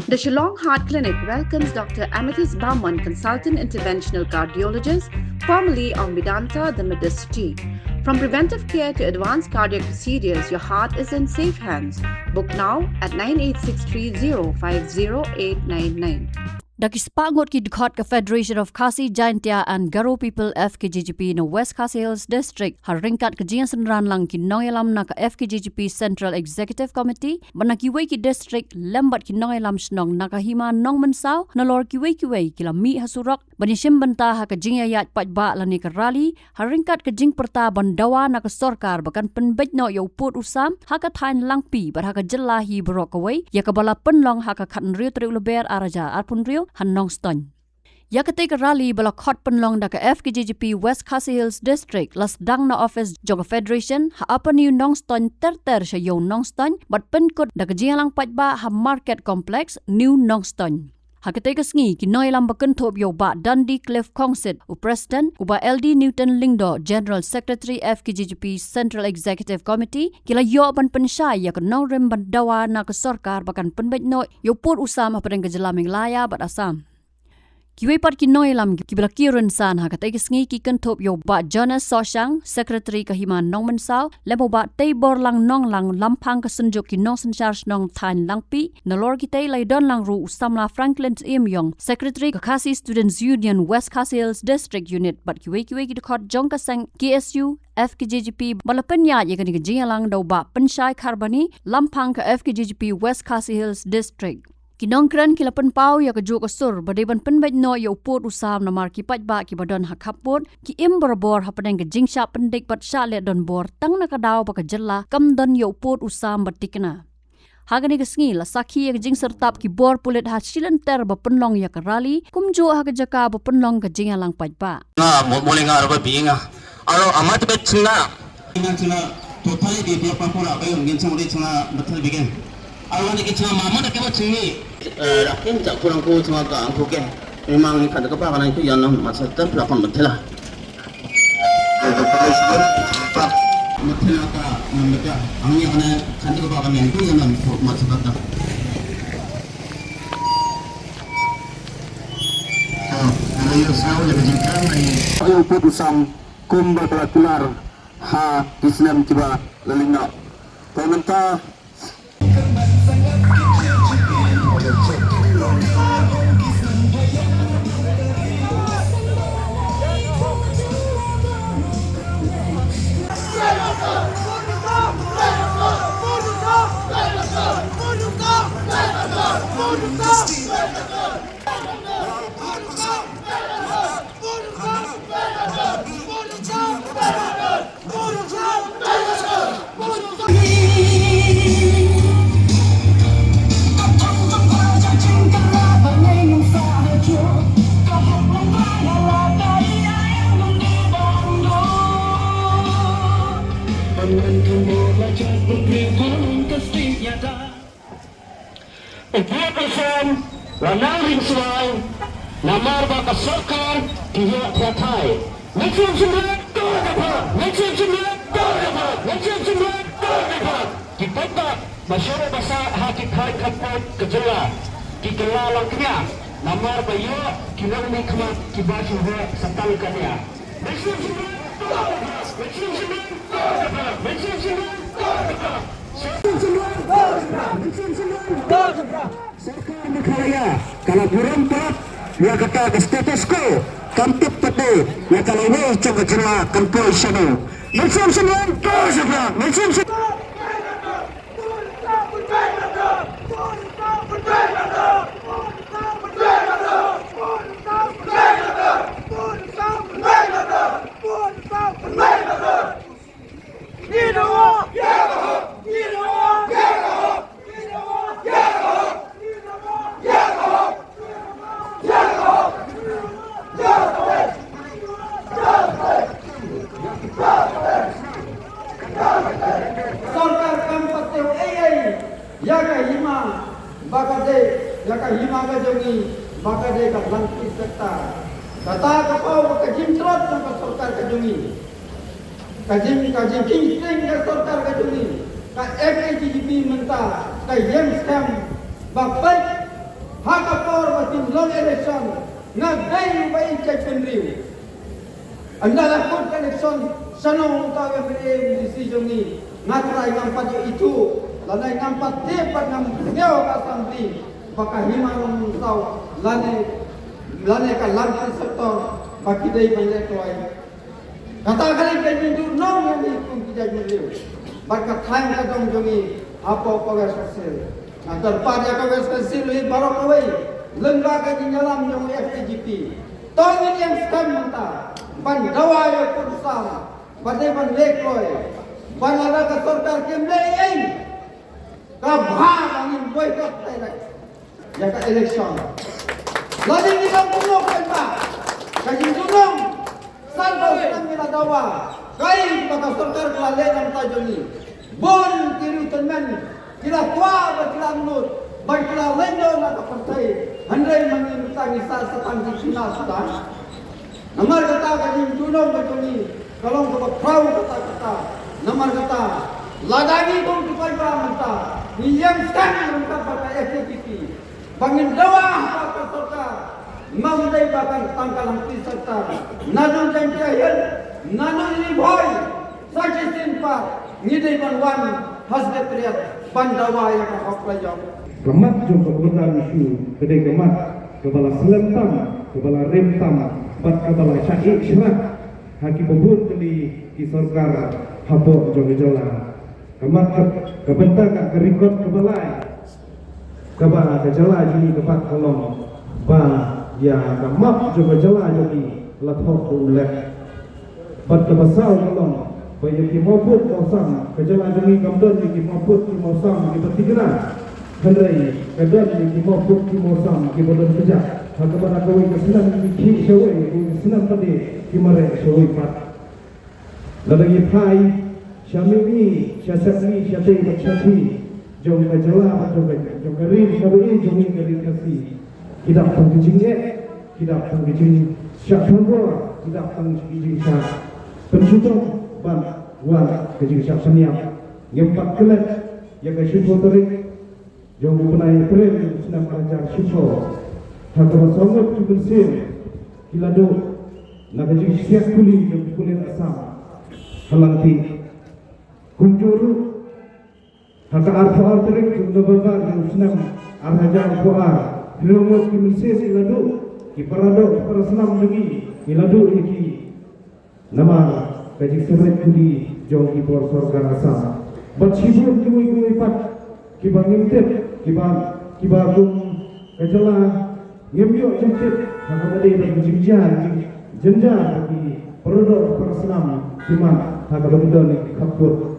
The Shillong Heart Clinic welcomes Dr. Amethyst Bauman, consultant interventional cardiologist, formerly of Medanta, the Medicity. From preventive care to advanced cardiac procedures, your heart is in safe hands. Book now at 9863050899. Dakispangot ki dukhat ka Federation of Khasi Jaintia and Garo People FKGGP no West Khasi Hills District haringkat ke jinsan ranlang ki nongelam na ka FKGGP Central Executive Committee banaki wei ki district lembat ki nongelam snong nakahima nong mensau nalor ki wei ki la mi hasurok banishim banta ha ka jingya yat pajba lani ka rally haringkat ke jing perta bandawa na ka sorkar bakan penbej no yo put usam ha ka thain langpi bar ha ka jelahi brok away ya ka bala penlong ha ka khan riu triu leber araja arpun riu Hanong Ston. Yakatek rally bala khot penlong da ka FKGGP West Khasi Hills District las dang na office joga Federation ha apa new Nong Ston ter sya yo Nong Ston bat penkut da ka jialang pajba ha market complex new Nong Ston. Hakateka sngi ki noi lam baken thop yo ba Dundee Cliff Kongsit u president uba LD Newton Lingdo General Secretary FKGGP Central Executive Committee kila yo ban pensyai ya ka nong rem ban dawa na ka sarkar bakan penbej no yo put usam ha padang ka jelaming laya bat asam kiwe pat ki noi lam ki bla kiren san hakateka sngi ki kan thop yo ba Jonas Soshang Secretary ka himan nong mensau lemo ba tei bor lang nong lang lampang ka sunjuk ki nong san charge nong than langpi nalor ki tei lai don lang ru usamla Franklin Imyong Secretary ka Khasi Students Union West Khasi Hills District Unit bat kiwe ki khot jong ka sang KSU FKGGP balapanya ye kan ki jingalang do ba pensyai kharbani lampang ka FKGGP West Khasi Hills District Kinongkran kilapan pau ya kejuk asur badeban penbej no ya uput usam na marki pajba ki badon hakaput ki im berbor hapadeng ke jingsha pendik bat syale don bor tang na kadaw ba kejela kam don ya uput usam batikna hagani kesngi la sakhi ya jing sertap ki bor pulit ha silenter ba penlong ya kerali kumjo ha kejaka ba penlong ke jingalang pajba nga boleh nga ro binga aro amat bet chuna totally di dia papura ba yung ginsang ri chuna betul bigen awak ni kita mama dah kena cumi, rakyat tak kurang ku cuma tak angku ke, memang ni kata kepa kerana itu yang masa ter pelakon betul lah. Pak, betul lah tak, betul. Angin kerana kata kepa kerana itu yang masa ter. Ayo saya jadi jengkang ni. Ayo putusang kumba terakular ha Islam tiba lelingna. Komentar. Lanang ring suai, namar baka sarkar dihiat ratai. Macam sembilan kau dapat, macam sembilan kau dapat, macam sembilan kau dapat. Dipetak masyarakat besar hati kai kapot kejela, dikela langknya. Namar bayu kinang ni kemat kibashu he setalkannya. Macam sembilan kau dapat, macam sembilan kau dapat, macam sembilan kau dapat. Macam sembilan kau dapat, macam sembilan kau dapat. Sarkar Meghalaya kalau berempat dia kata ke status quo kampit pete ya kalau ini coba jelah kampoi sana macam sembilan kau sebab macam sembilan bakade ka langkit kata kata kapau ka jimtrot ka sarkar ka jungi kajim king ka sarkar ka jungi ka FKGGP menta ka yem scam bapai hakapor makin long election nagday ba in kay penriw anda lakot election sanong utaw ang decision ni natry ng padyo itu lanay ng patipan ng neo assembly baka himanong utaw lanay ka lantai sektor pakiday panletoy katakalin kayo nung yang ikong kijay penriw baka tayong kadong jungi apa kawes kasil terpada kawes kasil ini barang away lembaga di dalam yang FKGP tolong yang scam mentah bandawa yang kursam badai ban lekoi banada ka sarkar kemlein kabha angin boycott tayo ya ka election lagi ni bang puno pa kajing tunong saldo senang nila dawa kai baka sarkar kelalen ang tajo ni bon kiri teman kila tua ba kila nut ba kila lendo na kapartay handai mangintang isa sa tangki China sudah namar kata kajing tunong ba ni kalau kita perahu kata-kata nomor kata ladani kong tukar mata ni yang sekarang mereka pakai FKGP bangin dawa pakai serta mamdai bahkan tangkalang serta nanun dan jahil nanun ini boy saja simpat ngidai banwan hasdet riat bandawa yang hak pelajar kemat juga benar isu kedai kemat kepala selentam kepala remtam bat kepala syahid syirah haki bubur kali kisorkar habok jogejola kemat kebentak kerikot kebalai keba kejala jini kebat kolong ba ya kemat jogejola jadi lathok ulek bat kebasau kolong ba yaki mabut kosam kejala jini kamdon yaki mabut ki mosam ki bertigra hendrai kedon yaki mabut ki mosam ki bodon kejak hakabana kawai kesenam ki syawai kesenam tadi ki mare syawai pat ladagi pai syamimi syasami syati syati jom kajala jom karim kawi jom karim kasi tidak pengkejingnya tidak pengkejing syakhanwa tidak pengkejing syak pensutong ban wan kejing syak seniap ngempat kelet yang syukur terik jom punai prem senam ajar syukur hakaba songot bersih kilado nakajing syak kuli jom kulit asam halanti kunjuru haka arfa'ar terik jumlah babar yang senam arhajar arfa'ar hilomot kimelsis iladu kiparado para senam lagi iladu iki nama kaji seret kuli jauh kipor sorga rasa bat sibur kimui pat kibang ngimtip kibagum kajala ngimyo jengtip haka badai dan jingjar jenjar bagi perodok para senam cuma haka bagdon kapur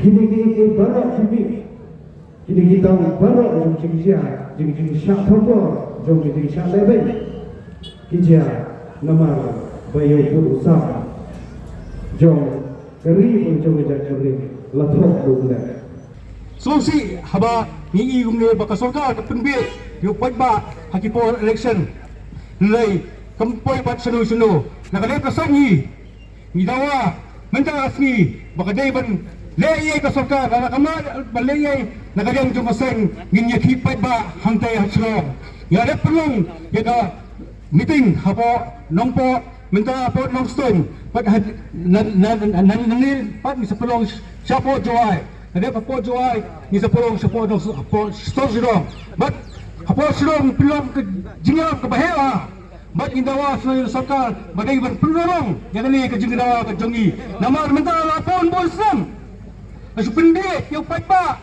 kini barok kini kita barok jom jingsia jing syak thopor jom jing syak lebe kija namar bayo pur usam jom keri pun jom jari lathok dule solusi haba ngingi gumne baka sorkar penbit yu pajba hakipor election nilai kempoi pat sunu nakale kasangi ni dawa mentang asni baka dai ban leye ka sorkar ana kama baleye nakadang jumaseng nginya kipat ba hantai hatsro ya ada pelung ya da meeting hapo nongpo mentang po nongstone pat nan pat ni sepelong siapo joai ada papo joai ni sepelong siapo store zero but hapo silong pelong ke jingam ke bahela bat indawa sunai sarkar badai ban pelorong yang ni ke jingdawa ke jongi namar mentang lapon bolsam as pendek yang patba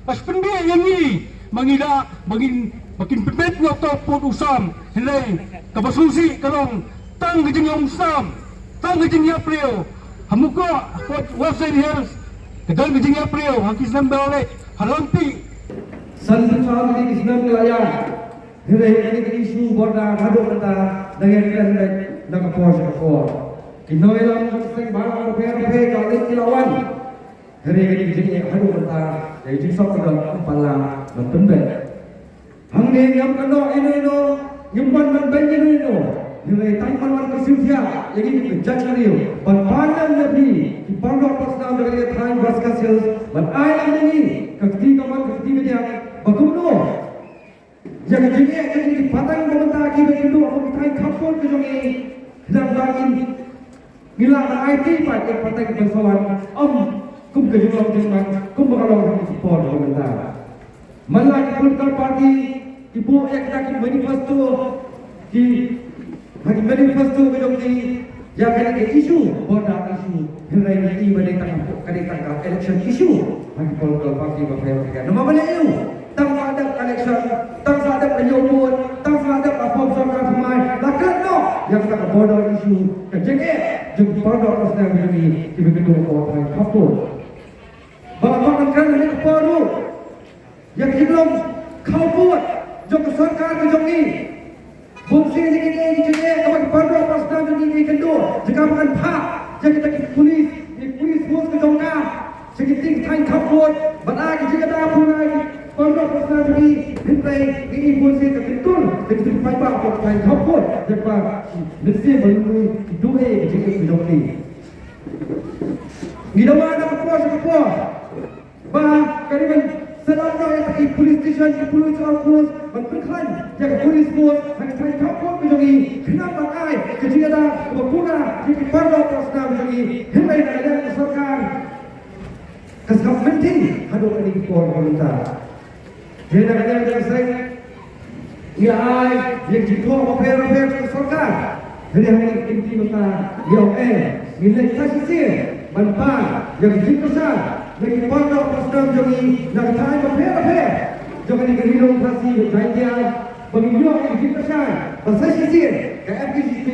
as pendek yang ni mangida makin pepet waktu pot usam helai kapasusi kalong tang ke jing usam tang ke jing April hamuka pot website health kedal ke jing April hakis nambah oleh halampi santuan di Islam wilayah helai ini isu borda hadok kata dengan dengan kapor kinoilam sing barang pe kali kilawan hari ini jadi hadok kata dari jisok dalam kepala bertembak hangge ngam kano ini nyimpan man banjir ini nilai tangan warga Sylvia yang ini kejajan ini berpandang nabi di pondok pasal dari Thai Baska Sales berayam ini ketiga dia bagumno yang jadi patang pemerintah kita itu apa kita kapur ke jongi dan bangin bilang IT pada patang bersawan kum ke jongi kum berkalong support pemerintah malah political party ibu yang kita manifesto di manifesto ke jongi yang kena ke isu border isu hari ini pada tangkap election isu bagi political party berfirman nama mana itu tang ada election tang ada penyumbut tang ada apa sorkan semai lakat no yang kita border isu kejengke jeng border pasal ini begitu orang kapur bahkan kan ini baru yang belum kau buat jeng sorkan jongi fungsi ini jengke kalau border pasal ini kedua jika bukan pak yang kita polis force ke jongka sekitar time kapur balai jika dah punai Pondok pasal ini hentai ini polisi terbentur dengan pipa pakai kapur jika mesti melalui dua jika bidoni. Bila mana kapur bah kariban selalu yang pergi polis station polis outpost berperkan jaga polis force pakai kapur bidoni kenapa ai jika dah berpunah jika pondok pasal ini hentai ada serkan kesal penting hadap ini pemerintah. Jadi yang saya ia yang jika apa serkan jadi hari ini kita nilai saksi bantuan yang dikasih lagi pondok pasal jadi nak tanya apa jangan digerindong kasih janjian pemilu yang dikasih saksi ke FKJP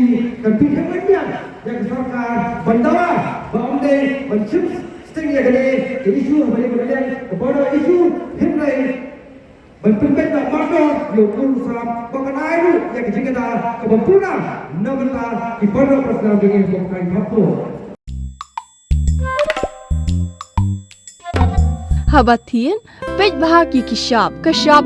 dan pihak lain yang serkan bantuan bangde mencium setengah gede isu balik kepada isu hentai berpikir tak makan yang urusan mengenai itu yang jika dah kebuntuan nama di pondok pasal dengan bukan kapur. Habatin pej bahagi kishap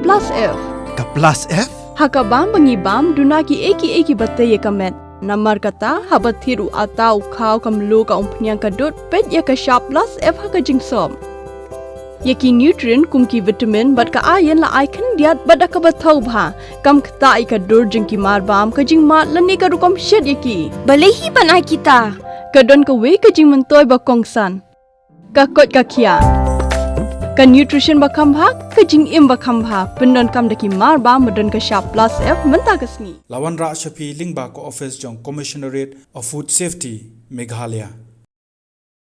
plus F ka plus F hakabam bangibam dunaki eki batai kamet namar kata habathiru atau khau kamlu ka umpnyang kadut pej ya kishap plus F hakajingsom yaki nutrient kumki vitamin bat ka ayan la icon diat bada ka bathau bha kam khta ai ka dur jingki mar bam ka jing ma lani ka rukom shed yaki balehi banai kita kadon ka we ka jing mentoy ba kongsan ka kot ka khia ka nutrition ba khambha ka jing im ba khambha pendon kam daki mar bam madon ka sharp plus F menta kasni lawan ra shapi lingba ko office jong commissionerate of food safety Meghalaya